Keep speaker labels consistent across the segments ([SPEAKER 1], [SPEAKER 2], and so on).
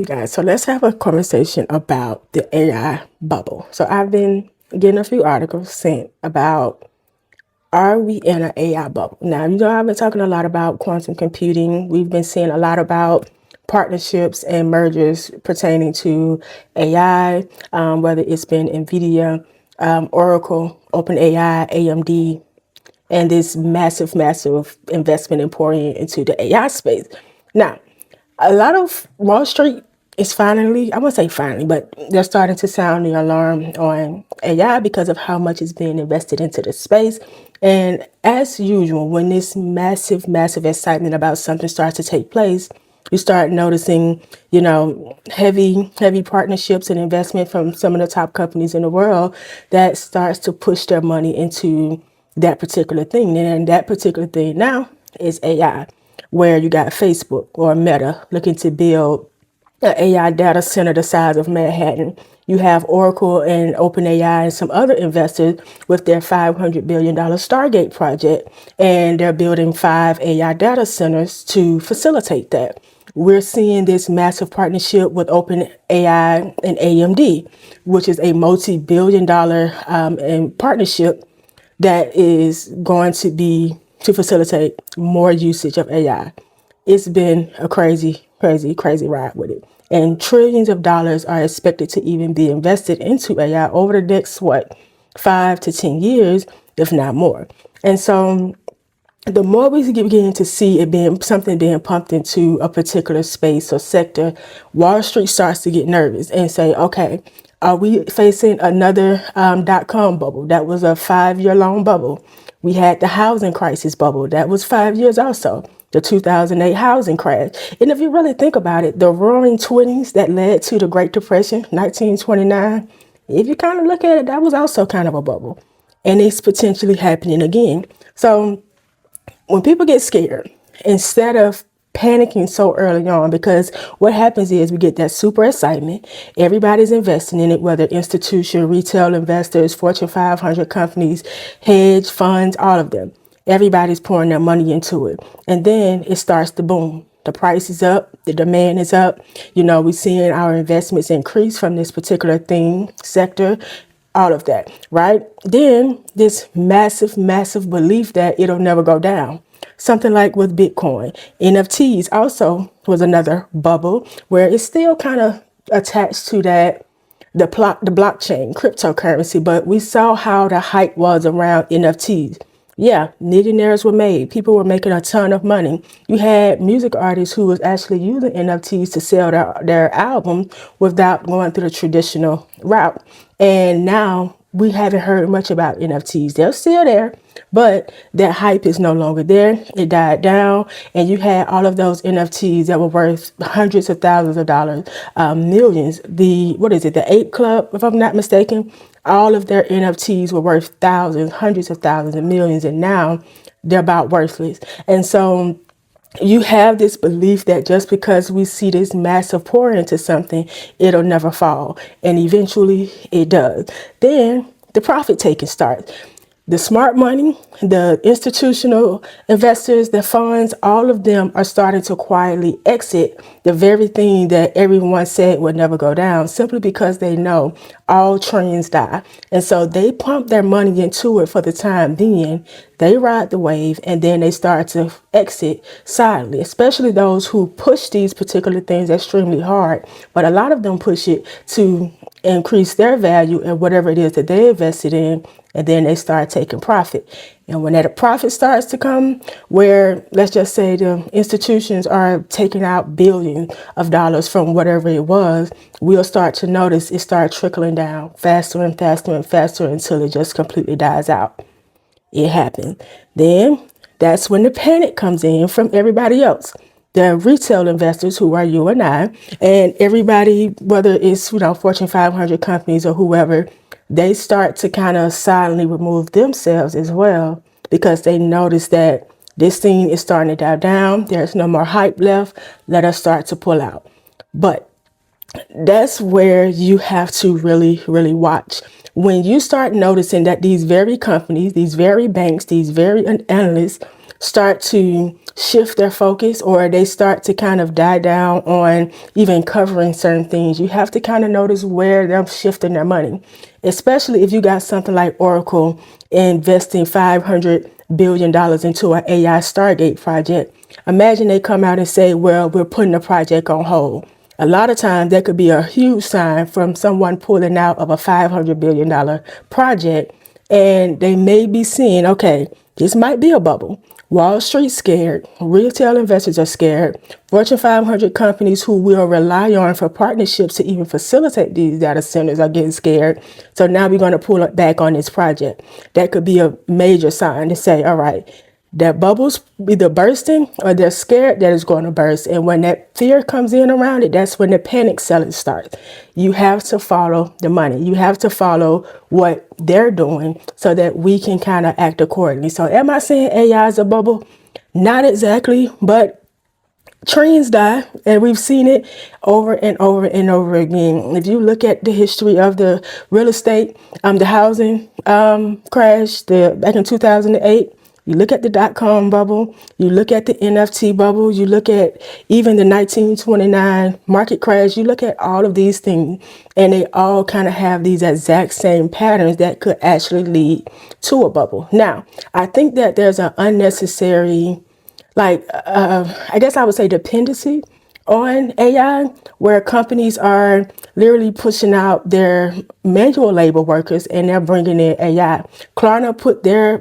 [SPEAKER 1] You guys, so let's have a conversation about the AI bubble. So I've been getting a few articles sent about, are we in an AI bubble? Now, I've been talking a lot about quantum computing. We've been seeing a lot about partnerships and mergers pertaining to AI, whether it's been NVIDIA, Oracle, OpenAI, AMD, and this massive, massive investment and pouring into the AI space. Now, a lot of Wall Street is finally, I won't say finally, but they're starting to sound the alarm on AI because of how much is being invested into the space. And as usual, when this massive, massive excitement about something starts to take place, you start noticing, heavy, heavy partnerships and investment from some of the top companies in the world that starts to push their money into that particular thing. And that particular thing now is AI, where you got Facebook or Meta looking to build an AI data center the size of Manhattan. You have Oracle and OpenAI and some other investors with their $500 billion Stargate project, and they're building 5 AI data centers to facilitate that. We're seeing this massive partnership with OpenAI and AMD, which is a multi-billion dollar partnership that is going to be to facilitate more usage of AI. It's been a crazy, crazy, crazy ride with it. And trillions of dollars are expected to even be invested into AI over the next, 5 to 10 years, if not more. And so the more we begin to see it being something being pumped into a particular space or sector, Wall Street starts to get nervous and say, okay, are we facing another dot-com bubble? That was a 5-year long bubble. We had the housing crisis bubble. That was 5 years also. The 2008 housing crash. And if you really think about it, the roaring 20s that led to the Great Depression, 1929, if you kind of look at it, that was also kind of a bubble. And it's potentially happening again. So when people get scared, instead of panicking so early on, because what happens is we get that super excitement. Everybody's investing in it, whether institution, retail investors, Fortune 500 companies, hedge funds, all of them. Everybody's pouring their money into it. And then it starts to boom. The price is up, the demand is up. We're seeing our investments increase from this particular sector, all of that, right? Then this massive, massive belief that it'll never go down. Something like with Bitcoin. NFTs also was another bubble where it's still kind of attached to the blockchain, cryptocurrency, but we saw how the hype was around NFTs. Yeah, millionaires were made. People were making a ton of money. You had music artists who was actually using NFTs to sell their album without going through the traditional route. And now we haven't heard much about NFTs. They're still there, but that hype is no longer there. It died down, and you had all of those NFTs that were worth hundreds of thousands of dollars, millions. The Ape Club, if I'm not mistaken, all of their NFTs were worth thousands, hundreds of thousands, and millions, and now they're about worthless. And so you have this belief that just because we see this massive pour into something, it'll never fall. And eventually it does. Then the profit taking starts. The smart money, the institutional investors, the funds, all of them are starting to quietly exit the very thing that everyone said would never go down, simply because they know all trends die. And so they pump their money into it for the time being. They ride the wave, and then they start to exit silently, especially those who push these particular things extremely hard. But a lot of them push it to increase their value in whatever it is that they invested in, and then they start taking profit. And when that profit starts to come, where let's just say the institutions are taking out billions of dollars from whatever it was, we'll start to notice it start trickling down faster and faster and faster until it just completely dies out. It happened. Then that's when the panic comes in from everybody else. The retail investors, who are you and I, and everybody, whether it's, Fortune 500 companies or whoever, they start to kind of silently remove themselves as well, because they notice that this thing is starting to die down. There's no more hype left. Let us start to pull out. But that's where you have to really, really watch. When you start noticing that these very companies, these very banks, these very analysts start to shift their focus, or they start to kind of die down on even covering certain things, you have to kind of notice where they're shifting their money, especially if you got something like Oracle investing $500 billion into an AI Stargate project. Imagine they come out and say, well, we're putting the project on hold. A lot of times that could be a huge sign from someone pulling out of a $500 billion project, and they may be seeing, okay, this might be a bubble. Wall Street's scared. Retail investors are scared. Fortune 500 companies who we'll rely on for partnerships to even facilitate these data centers are getting scared. So now we're going to pull it back on this project. That could be a major sign to say, all right, that bubble's either bursting or they're scared that it's going to burst. And when that fear comes in around it, that's when the panic selling starts. You have to follow the money. You have to follow what they're doing so that we can kind of act accordingly. So am I saying AI is a bubble? Not exactly, but trends die, and we've seen it over and over and over again. If you look at the history of the real estate, the housing crash back in 2008, you look at the dot-com bubble, you look at the NFT bubble, you look at even the 1929 market crash, you look at all of these things, and they all kind of have these exact same patterns that could actually lead to a bubble. Now, I think that there's an unnecessary, I guess I would say dependency on AI, where companies are literally pushing out their manual labor workers and they're bringing in AI. Klarna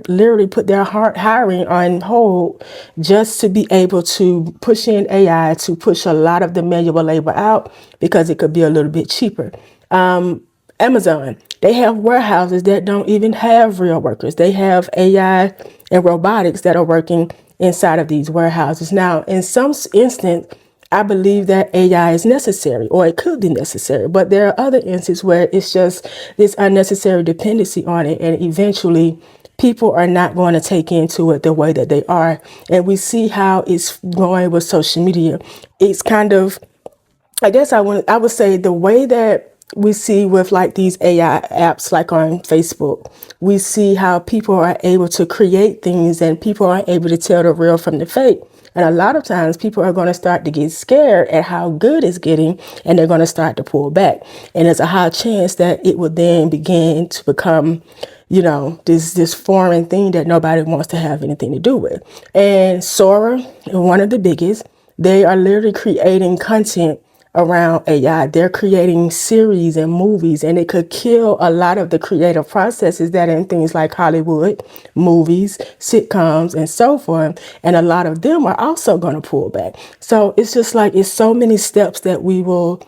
[SPEAKER 1] literally put their hiring on hold just to be able to push in AI to push a lot of the manual labor out because it could be a little bit cheaper. Amazon, they have warehouses that don't even have real workers. They have AI and robotics that are working inside of these warehouses. Now, in some instance, I believe that AI is necessary, or it could be necessary, but there are other instances where it's just this unnecessary dependency on it, and eventually people are not going to take into it the way that they are. And we see how it's going with social media. It's kind of, I guess I would say the way that we see with like these AI apps, like on Facebook, we see how people are able to create things and people are able to tell the real from the fake. And a lot of times people are going to start to get scared at how good it's getting, and they're going to start to pull back. And there's a high chance that it will then begin to become, this foreign thing that nobody wants to have anything to do with. And Sora, one of the biggest, they are literally creating content around AI. They're creating series and movies, and it could kill a lot of the creative processes that in things like Hollywood, movies, sitcoms, and so forth. And a lot of them are also going to pull back. So it's just like, it's so many steps that we will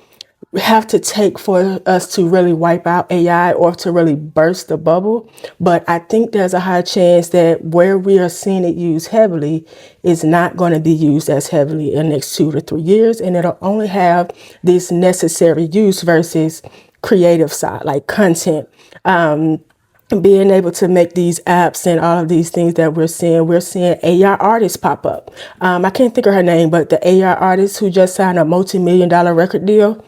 [SPEAKER 1] have to take for us to really wipe out AI or to really burst the bubble. But I think there's a high chance that where we are seeing it used heavily is not going to be used as heavily in the next 2 to 3 years. And it'll only have this necessary use versus creative side, like content, being able to make these apps and all of these things that we're seeing AI artists pop up. I can't think of her name, but the AI artist who just signed a multi-million-dollar record deal,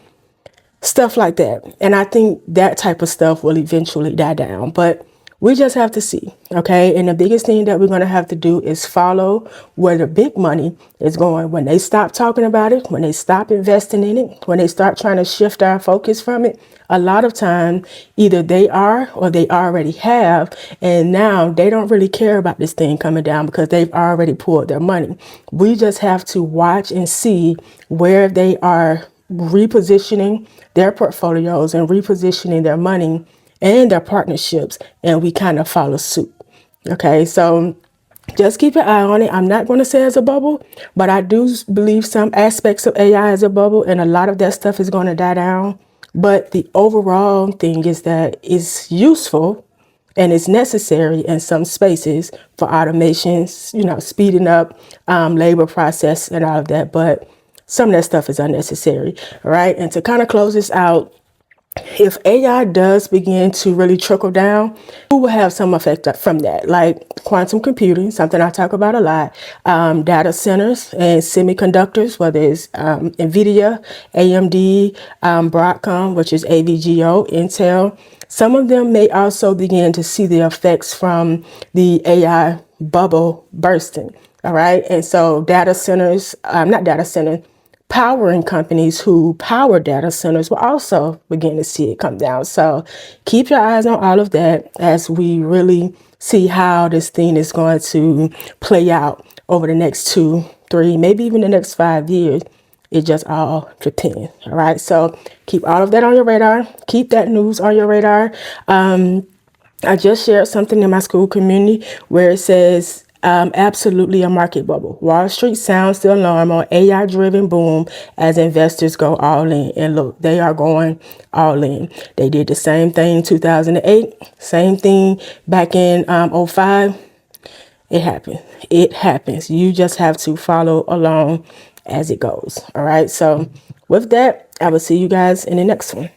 [SPEAKER 1] stuff like that. And I think that type of stuff will eventually die down, but we just have to see. Okay. And the biggest thing that we're going to have to do is follow where the big money is going. When they stop talking about it, when they stop investing in it, when they start trying to shift our focus from it, a lot of time, either they are or they already have. And now they don't really care about this thing coming down because they've already pulled their money. We just have to watch and see where they are repositioning their portfolios and repositioning their money and their partnerships, and we kind of follow suit. Okay, so just keep an eye on it. I'm not going to say it's a bubble, but I do believe some aspects of AI is a bubble, and a lot of that stuff is going to die down. But the overall thing is that it's useful and it's necessary in some spaces for automations, speeding up labor process and all of that. But some of that stuff is unnecessary. All right. And to kind of close this out, if AI does begin to really trickle down, we will have some effect from that, like quantum computing, something I talk about a lot, data centers and semiconductors, whether it's NVIDIA, AMD, Broadcom, which is AVGO, Intel. Some of them may also begin to see the effects from the AI bubble bursting. All right. And so data centers, not data center, powering companies who power data centers will also begin to see it come down. So keep your eyes on all of that as we really see how this thing is going to play out over the next 2, 3, maybe even the next 5 years. It just all depends. All right. So keep all of that on your radar. Keep that news on your radar. I just shared something in my Skool community where it says absolutely a market bubble. Wall Street sounds the alarm on AI driven boom as investors go all in. And look, they are going all in. They did the same thing in 2008, same thing back in '05. It happens. It happens. You just have to follow along as it goes. All right. So with that, I will see you guys in the next one.